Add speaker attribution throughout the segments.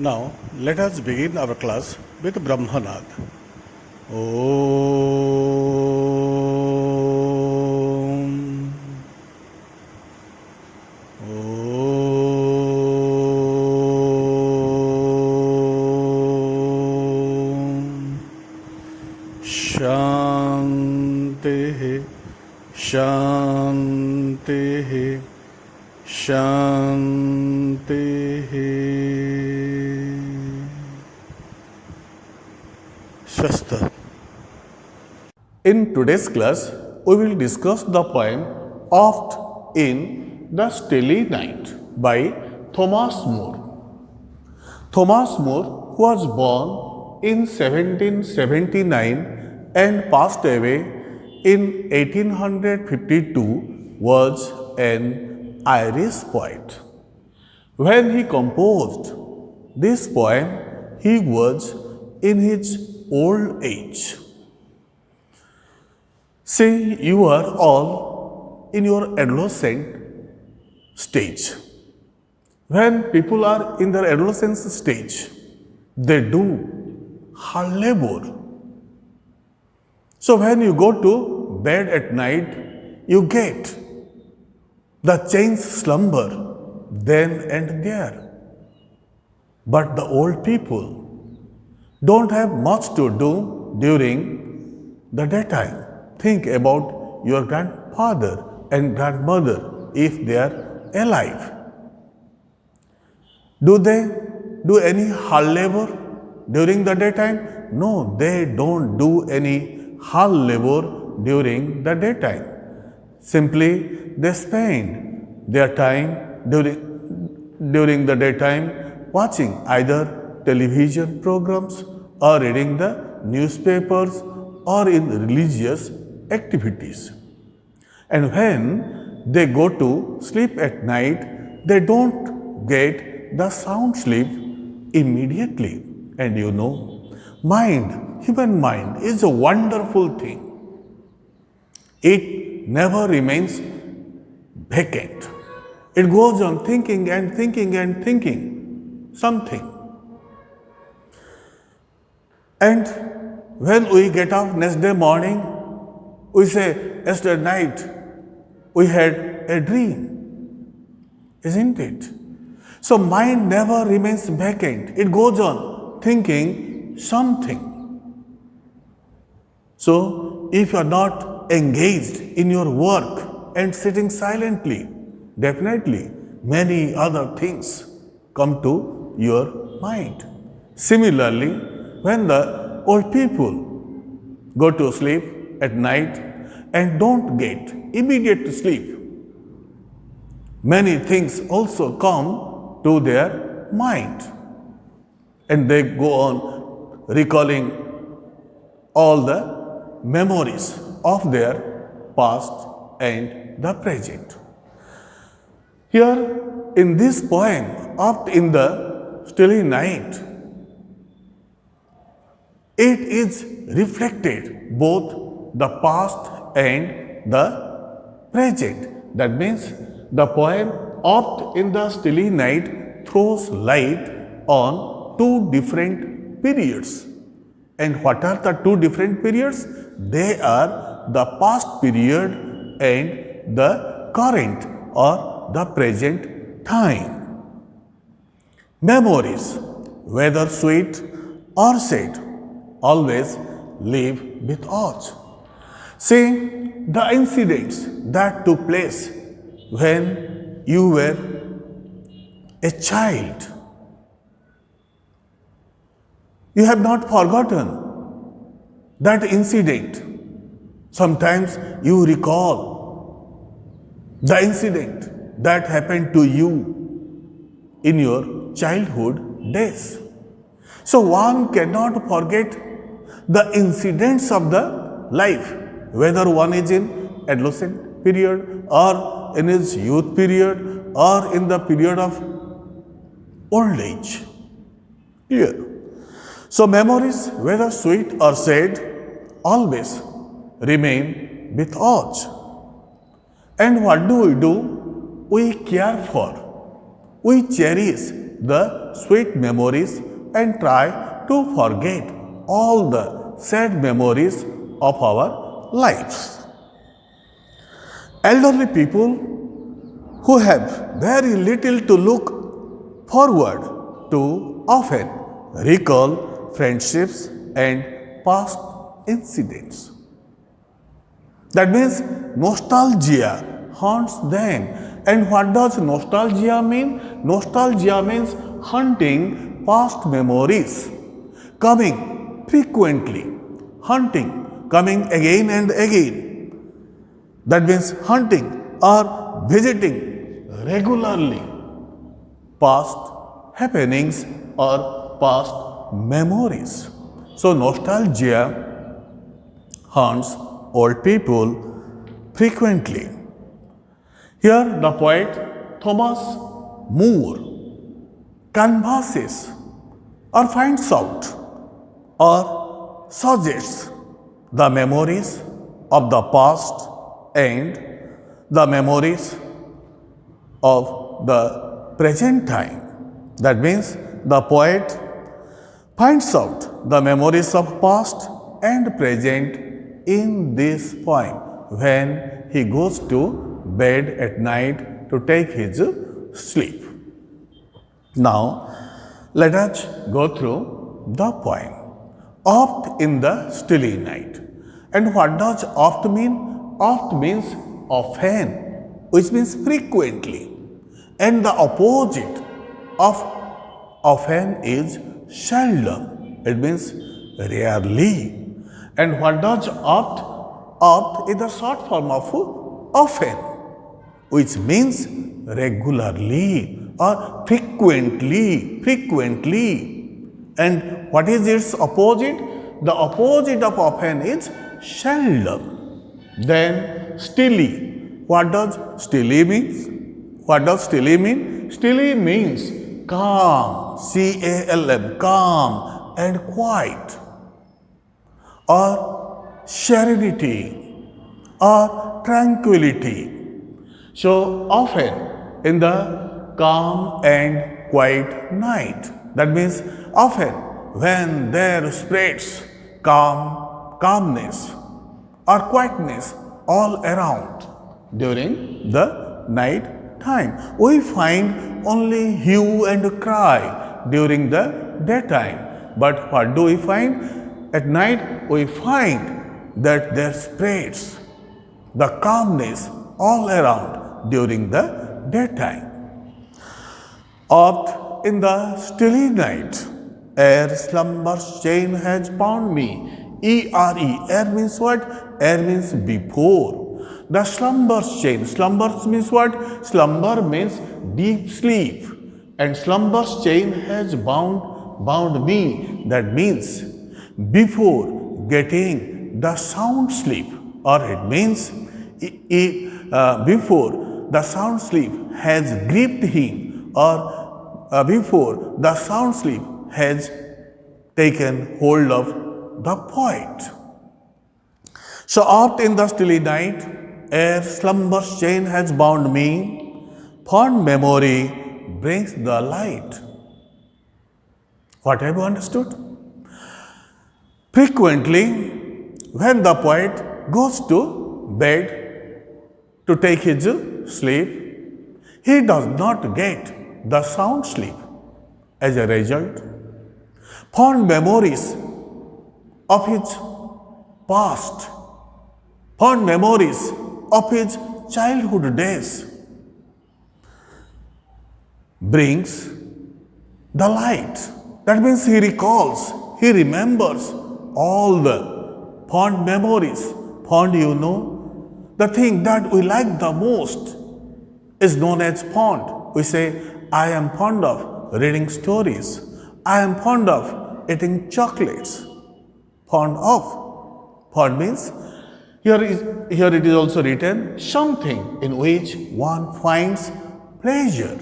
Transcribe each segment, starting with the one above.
Speaker 1: Now, let us begin our class with Brahmanad. Om. Om. Shanti. Shanti. Shanti. Swastha. In today's class, we will discuss the poem Oft in the Stilly Night by Thomas More. Thomas More was born in 1779 and passed away in 1852, was an Irish poet. When he composed this poem, he was in his old age. See, you are all in your adolescent stage. When people are in their adolescence stage, they do hard labor. So when you go to bed at night, you get the chains slumber then and there. But the old people don't have much to do during the daytime. Think about your grandfather and grandmother if they are alive. Do they do any hard labor during the daytime? No, they don't do any hard labor during the daytime. Simply, they spend their time during the daytime watching either television programs or reading the newspapers or in religious activities. And when they go to sleep at night, they don't get the sound sleep immediately. And you know, human mind is a wonderful thing. It never remains vacant. It goes on thinking and thinking and thinking something. And when we get up next day morning, we say, yesterday night we had a dream, isn't it? So mind never remains vacant. It goes on thinking something. So if you are not engaged in your work and sitting silently, definitely many other things come to your mind. Similarly, when the old people go to sleep at night and don't get immediate sleep, many things also come to their mind and they go on recalling all the memories of their past and the present. Here in this poem, Oft in the Stilly Night, it is reflected both the past and the present. That means the poem Oft in the Stilly Night throws light on two different periods. And what are the two different periods? They are the past period and the current or the present time. Memories, whether sweet or sad, always live with us. See, the incidents that took place when you were a child, you have not forgotten that incident. Sometimes you recall the incident that happened to you in your childhood days. So one cannot forget the incidents of the life, whether one is in adolescent period or in his youth period or in the period of old age. Clear? So memories, whether sweet or sad, always remain with us. And what do? We care for, we cherish the sweet memories and try to forget all the sad memories of our lives. Elderly people who have very little to look forward to often recall friendships and past incidents. That means nostalgia haunts them. And what does nostalgia mean? Nostalgia means hunting past memories, coming frequently, hunting, coming again and again. That means hunting or visiting regularly past happenings or past memories. So nostalgia haunts old people frequently. Here the poet Thomas Moore canvasses or finds out or suggests the memories of the past and the memories of the present time. That means the poet finds out the memories of past and present in this poem when he goes to bed at night to take his sleep. Now, let us go through the poem. Oft in the stilly night. And what does oft mean? Oft means often, which means frequently. And the opposite of often is seldom. It means rarely. And what does oft? Oft is the short form of often, which means regularly or frequently. And what is its opposite? The opposite of often is seldom. Then stilly. What does stilly mean? What does stilly mean? Stilly means calm, C-A-L-M, calm and quiet, or serenity, or tranquility. So often in the calm and quiet night. That means often when there spreads calmness or quietness all around during the night time. We find only hue and cry during the daytime. But what do we find? At night we find that there spreads the calmness all around during the daytime. Oft in the stilly night, ere slumber's chain has bound me. E-R-E, air means what? Air means before. The slumber's chain, slumbers means what? Slumber means deep sleep. And slumber's chain has bound me. That means before getting the sound sleep, or it means before the sound sleep has gripped him, or before the sound sleep has taken hold of the poet. So oft in the stilly night, ere slumber's chain has bound me, fond memory brings the light. What have you understood? Frequently, when the poet goes to bed to take his sleep, he does not get the sound sleep. As a result, fond memories of his past, fond memories of his childhood days brings the light. That means he recalls, he remembers all the fond memories. Fond, you know, the thing that we like the most is known as fond. We say, I am fond of reading stories. I am fond of eating chocolates. Fond of. Fond means, here it is also written, something in which one finds pleasure.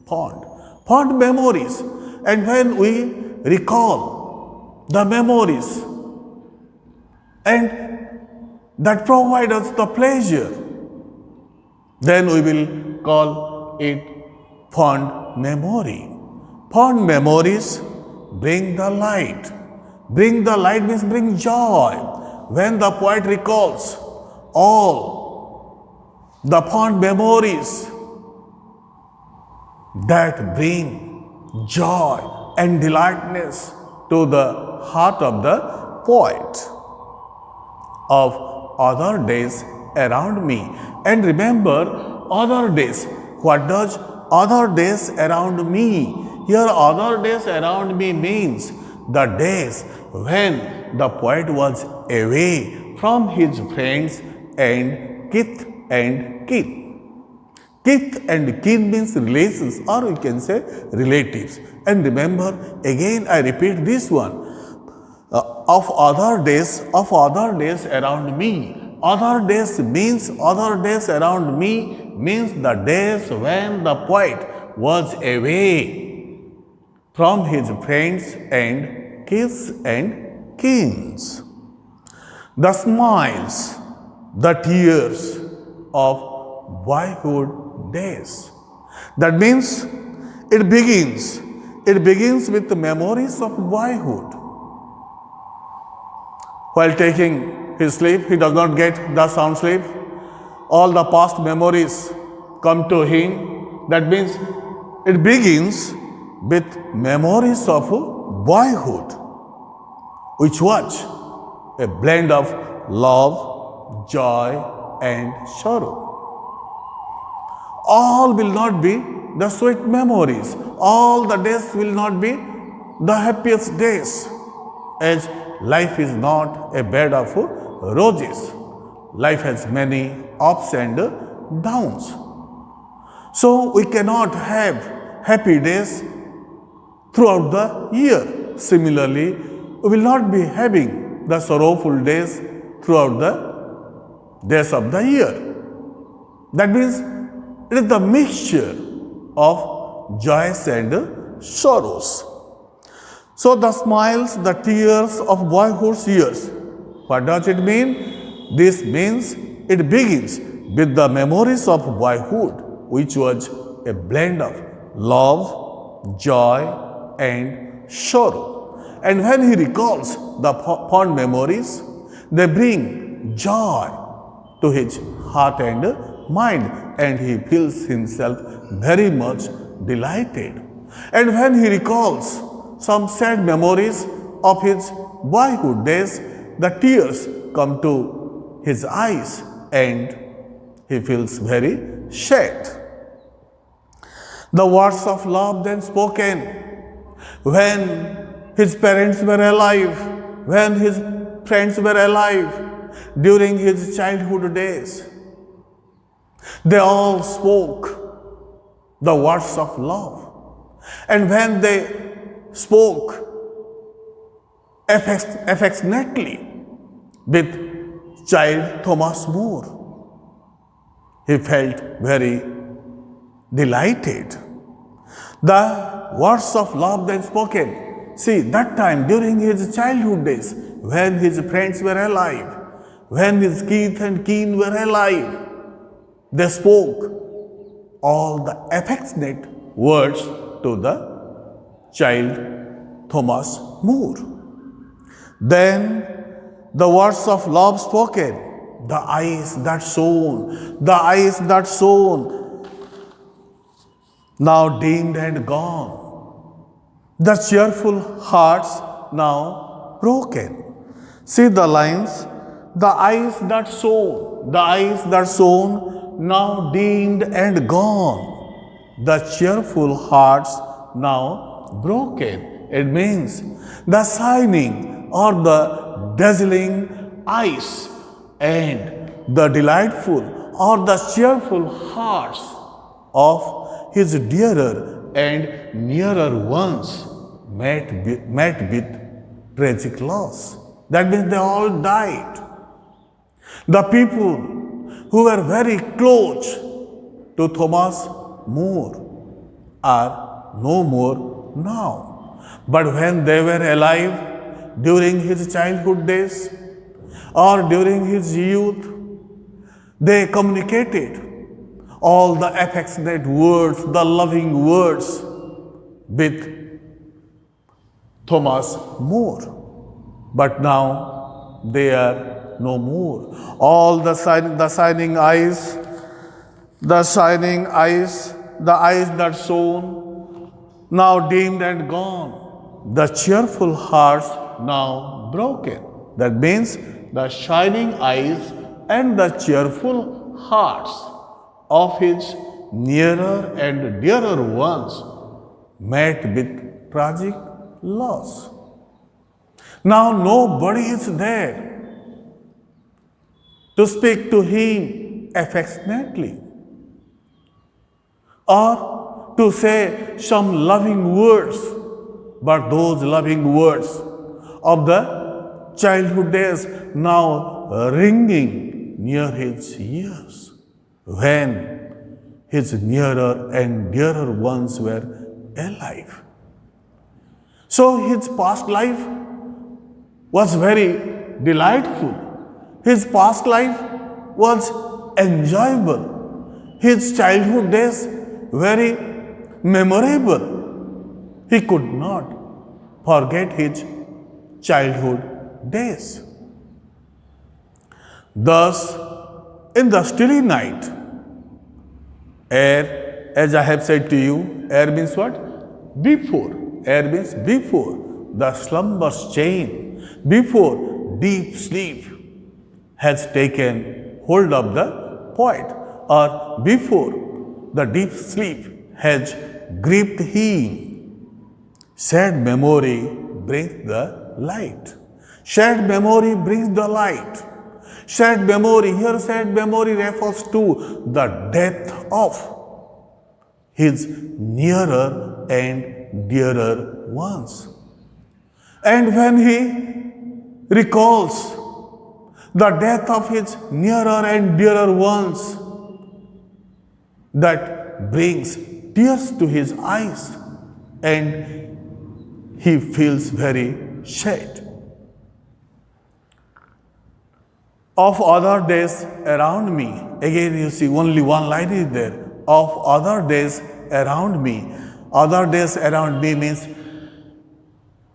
Speaker 1: Fond. Fond memories. And when we recall the memories and that provide us the pleasure, then we will call it fond memory. Fond memories bring the light. Bring the light means bring joy. When the poet recalls all the fond memories that bring joy and delightness to the heart of the poet of other days around me. And remember, other days. What does other days around me? Here, other days around me means the days when the poet was away from his friends and kith and kin. Kith and kin means relations, or we can say relatives. And remember, again I repeat this one, of other days around me. Other days around me means the days when the poet was away from his friends and kith and kins. The smiles, the tears of boyhood days. That means it begins with the memories of boyhood. While taking his sleep, he does not get the sound sleep. All the past memories come to him. That means it begins with memories of boyhood, which was a blend of love, joy, and sorrow. All will not be the sweet memories. All the days will not be the happiest days, as life is not a bed of roses. Life has many ups and downs. So we cannot have happy days throughout the year. Similarly, we will not be having the sorrowful days throughout the days of the year. That means it is the mixture of joys and sorrows. So the smiles, the tears of boyhood's years. What does it mean? This means it begins with the memories of boyhood, which was a blend of love, joy, and sorrow. And when he recalls the fond memories, they bring joy to his heart and mind, and he feels himself very much delighted. And when he recalls some sad memories of his boyhood days, the tears come to his eyes and he feels very sad. The words of love then spoken when his parents were alive, when his friends were alive, during his childhood days, they all spoke the words of love. And when they spoke affectionately with child Thomas More, he felt very delighted. The words of love then spoken. See, that time during his childhood days, when his friends were alive, when his kith and kin were alive, they spoke all the affectionate words to the child Thomas More. Then the words of love spoken, the eyes that shone, now dimmed and gone, the cheerful hearts now broken. See the lines, the eyes that shone, now dimmed and gone, the cheerful hearts now broken. It means the shining or the dazzling eyes and the delightful or the cheerful hearts of his dearer and nearer ones met with tragic loss. That means they all died. The people who were very close to Thomas More are no more now. But when they were alive during his childhood days or during his youth, they communicated all the affectionate words, the loving words with Thomas More. But now they are no more. All the shining eyes, the eyes that shone, now dimmed and gone. The cheerful hearts now broken. That means the shining eyes and the cheerful hearts of his nearer and dearer ones met with tragic loss. Now nobody is there to speak to him affectionately or to say some loving words, but those loving words of the childhood days now ringing near his ears when his nearer and dearer ones were alive. So his past life was very delightful. His past life was enjoyable. His childhood days very memorable. He could not forget his childhood days. Thus, in the stilly night, air, as I have said to you, air means what? Before. Air means before the slumber's chain, before deep sleep has taken hold of the poet, or before the deep sleep has gripped him. Sad memory brings the light. Sad memory brings the light. Sad memory, here sad memory refers to the death of his nearer and dearer ones. And when he recalls the death of his nearer and dearer ones, that brings tears to his eyes and he feels very sad. Of other days around me, again you see only one line is there. Of other days around me. Other days around me means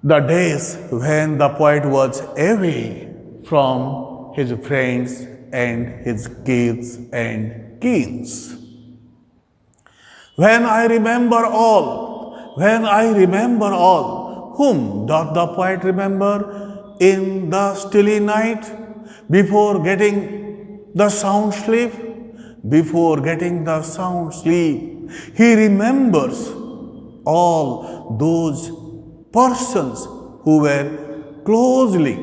Speaker 1: the days when the poet was away from his friends and his kids and kins. When I remember all, whom doth the poet remember in the stilly night before getting the sound sleep? Before getting the sound sleep, he remembers all those persons who were closely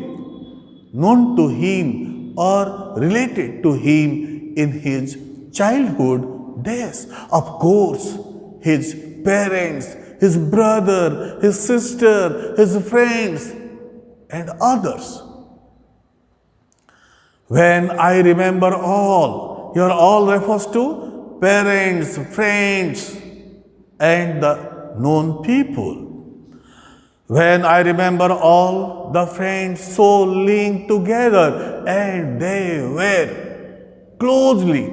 Speaker 1: known to him or related to him in his childhood days. Of course, his parents, his brother, his sister, his friends, and others. When I remember all, here all refers to parents, friends, and the known people. When I remember all the friends so linked together and they were closely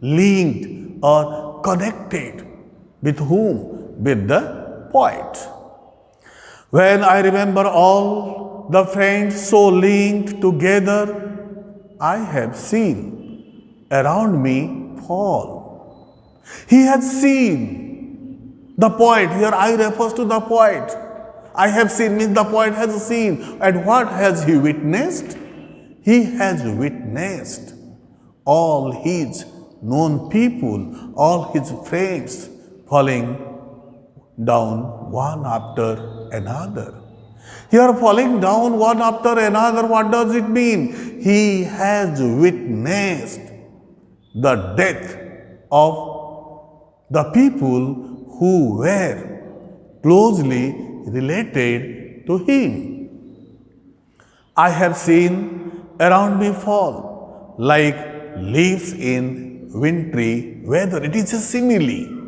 Speaker 1: linked or connected with whom? With the poet. When I remember all the friends so linked together, I have seen around me fall. He has seen. The poet, here I refers to the poet. I have seen means the poet has seen. And what has he witnessed? He has witnessed all his known people, all his friends falling down one after another. Here falling down one after another, what does it mean? He has witnessed the death of the people who were closely related to him. I have seen around me fall like leaves in wintry weather. It is a simile.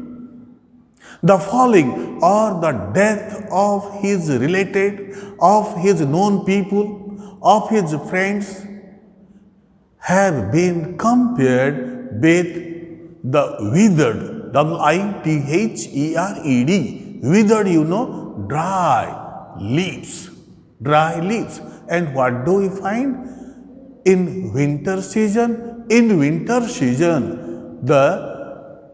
Speaker 1: The falling or the death of his related, of his known people, of his friends have been compared with the withered, W-I-T-H-E-R-E-D, withered, dry, leaves, dry leaves. And what do we find? In winter season, the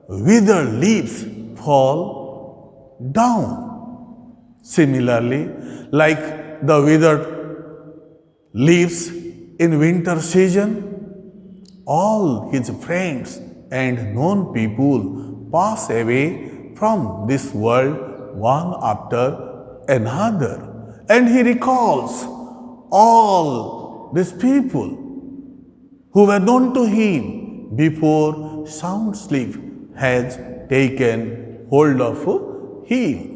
Speaker 1: withered leaves fall down. Similarly, like the withered leaves in winter season, all his friends and known people pass away from this world one after another. And he recalls all these people who were known to him before sound sleep has taken hold of him.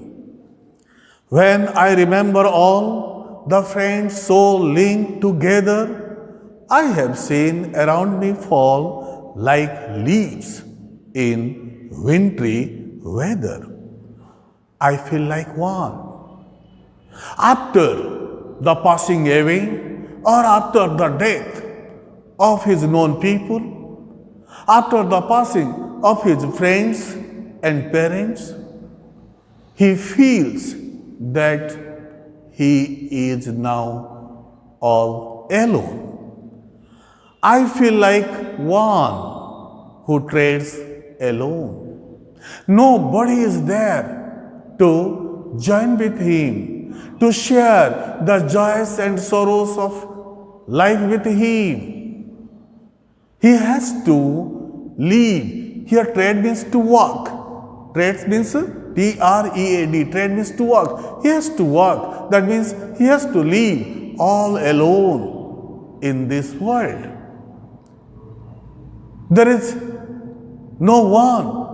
Speaker 1: When I remember all the friends so linked together, I have seen around me fall like leaves in wintry weather. I feel like one. After the passing away or after the death of his known people, after the passing of his friends and parents, he feels that he is now all alone. I feel like one who treads alone. Nobody is there to join with him, to share the joys and sorrows of life with him. He has to leave. Here, tread means to walk. Tread means T-R-E-A-D. Tread means to walk. He has to walk. That means he has to leave all alone in this world. There is no one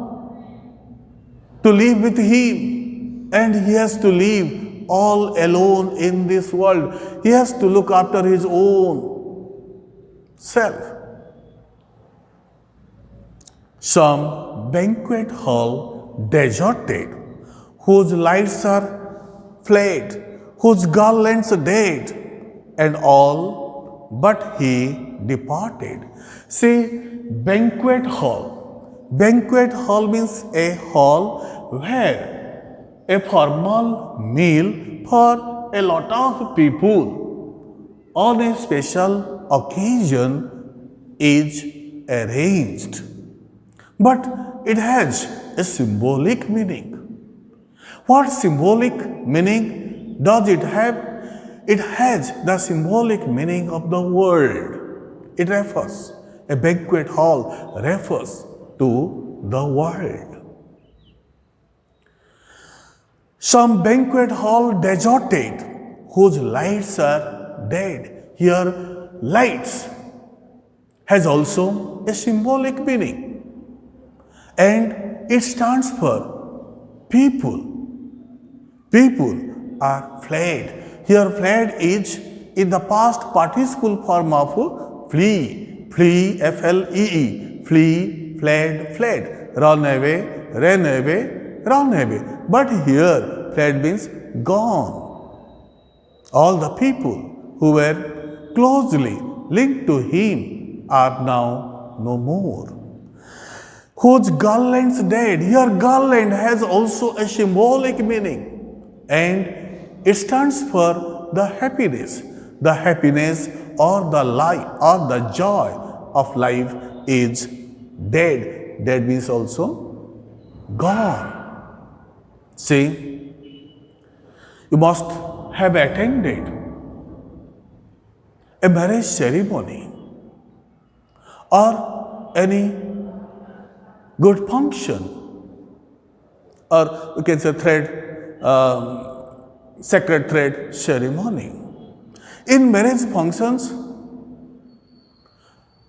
Speaker 1: to live with him, and he has to live all alone in this world. He has to look after his own self. Some banquet hall deserted, whose lights are fled, whose garlands are dead, and all but he departed. See, banquet hall. Banquet hall means a hall where a formal meal for a lot of people on a special occasion is arranged. But it has a symbolic meaning. What symbolic meaning does it have? It has the symbolic meaning of the world. It refers, a banquet hall refers to the world. Some banquet hall deserted, whose lights are dead. Here, lights has also a symbolic meaning. And it stands for people. People are fled. Here, fled is in the past participle form of flee. Flee, F-L-E-E. Flee, fled, fled. Run away, ran away, run away. But here, fled means gone. All the people who were closely linked to him are now no more. Whose garlands dead. Here, garland has also a symbolic meaning, and it stands for the happiness. The happiness or the life or the joy of life is dead. Dead means also gone. See, you must have attended a marriage ceremony or any good function, or you can say sacred thread ceremony. In marriage functions,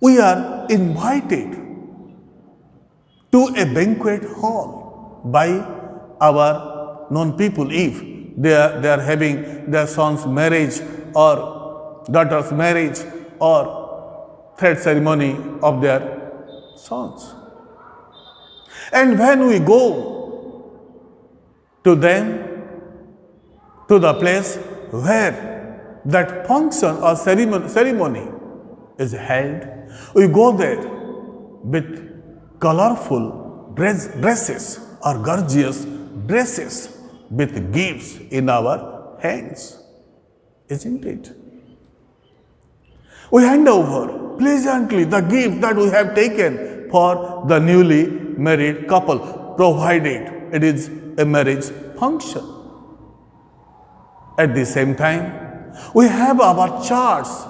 Speaker 1: we are invited to a banquet hall by our known people. If they are having their son's marriage or daughter's marriage or thread ceremony of their sons. And when we go to them, to the place where that function or ceremony is held, we go there with colorful dresses or gorgeous dresses with gifts in our hands. Isn't it? We hand over pleasantly the gift that we have taken for the newly married couple, provided it is a marriage function. At the same time, we have our charts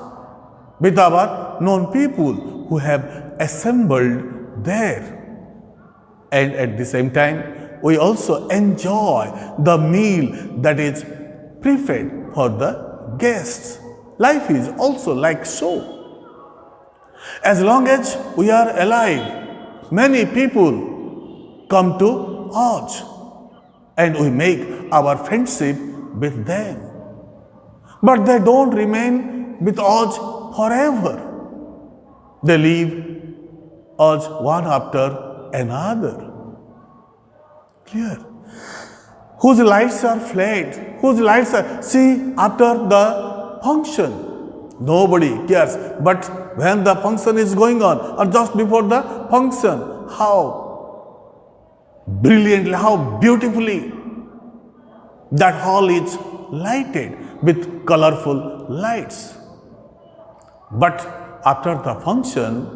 Speaker 1: with our known people who have assembled there. And at the same time, we also enjoy the meal that is prepared for the guests. Life is also like so. As long as we are alive, many people come to us and we make our friendship with them. But they don't remain with us forever. They leave us one after another. Clear? Whose lights are flared, whose lights are, see, after the function, nobody cares. But when the function is going on, or just before the function, how brilliantly, how beautifully that hall is lighted with colorful lights. But after the function,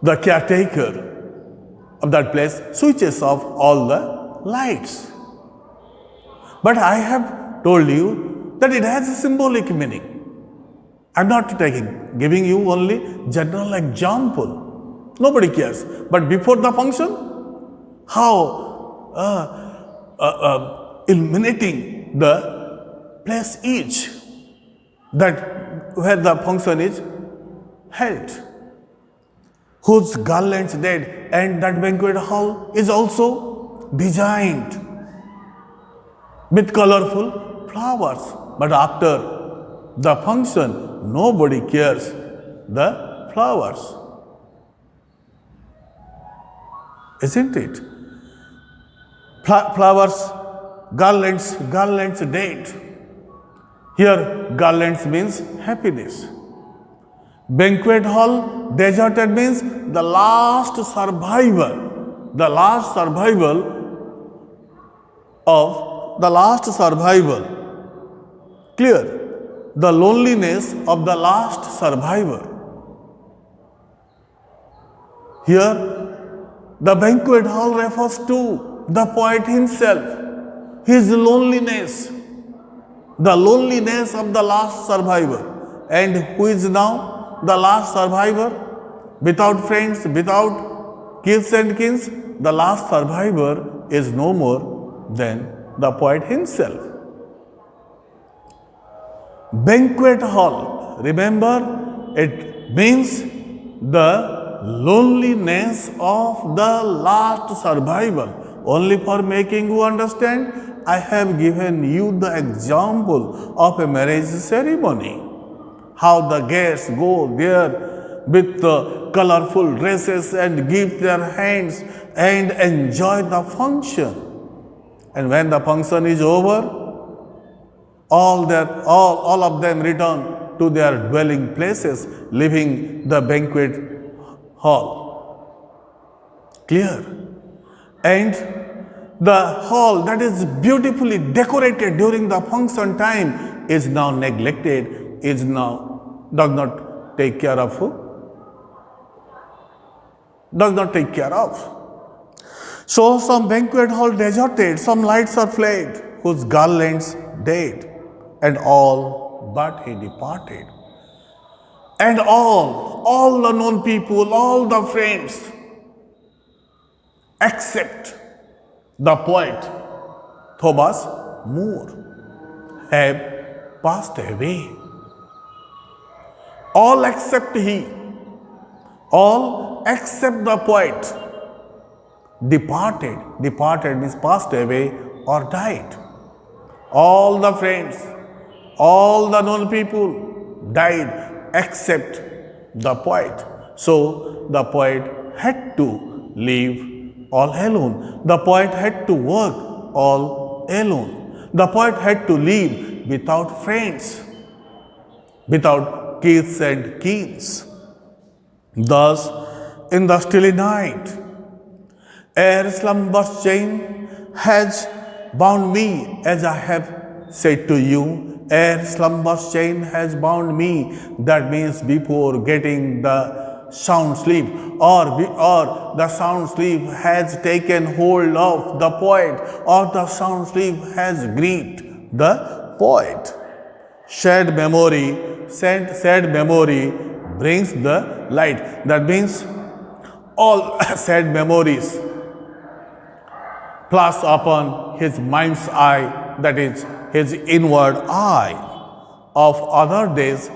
Speaker 1: the caretaker of that place switches off all the lights. But I have told you that it has a symbolic meaning. I'm not giving you only general example. Nobody cares. But before the function, how illuminating the place is, that where the function is held, whose garlands dead, and that banquet hall is also designed with colorful flowers. But after the function, nobody cares the flowers. Isn't it? Flowers, garlands dead. Here, garlands means happiness. Banquet hall deserted means the last survival of the last survival. Clear? The loneliness of the last survivor. Here, the banquet hall refers to the poet himself, his loneliness, the loneliness of the last survivor. And who is now the last survivor? Without friends, without kith and kins, the last survivor is no more than the poet himself. Banquet hall, remember, it means the loneliness of the last survival. Only for making you understand, I have given you the example of a marriage ceremony. How the guests go there with the colorful dresses and give their hands and enjoy the function. And when the function is over, all of them return to their dwelling places, leaving the banquet hall. Clear? And the hall that is beautifully decorated during the function time is now neglected, does not take care of who? Does not take care of. So some banquet hall deserted, some lights are flared, whose garlands dead, and all but he departed. And all the known people, all the friends, except the poet Thomas More, have passed away. All except he, all except the poet departed. Departed means passed away or died. All the friends, all the known people died except the poet. So the poet had to leave all alone. The poet had to work all alone. The poet had to live without friends, without kiths and kins. Thus, in the stilly night, ere slumber's chain has bound me as I have said to you, ere slumber's chain has bound me, that means before getting the sound sleep, or the sound sleep has taken hold of the poet, or the sound sleep has gripped the poet. Sad memory brings the light. That means all sad memories plus upon his mind's eye, that is his inward eye, of other days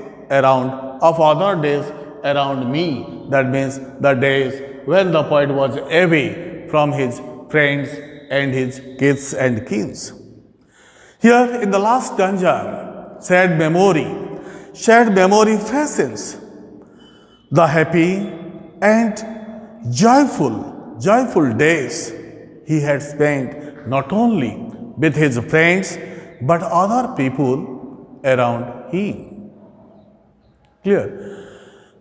Speaker 1: around me. That means the days when the poet was away from his friends and his kids and kins. Here in the last stanza, sad memory fashions the happy and joyful days he had spent not only with his friends but other people around him. Clear?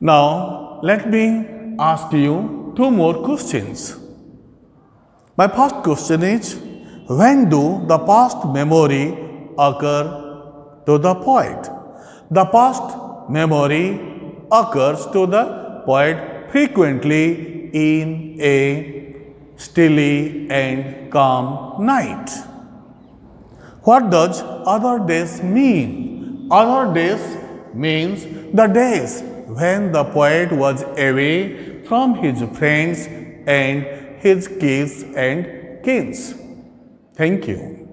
Speaker 1: Now, let me ask you two more questions. My first question is, when do the past memory occur to the poet? The past memory occurs to the poet frequently in a stilly and calm night. What does other days mean? Other days means the days when the poet was away from his friends and his kids and kins. Thank you.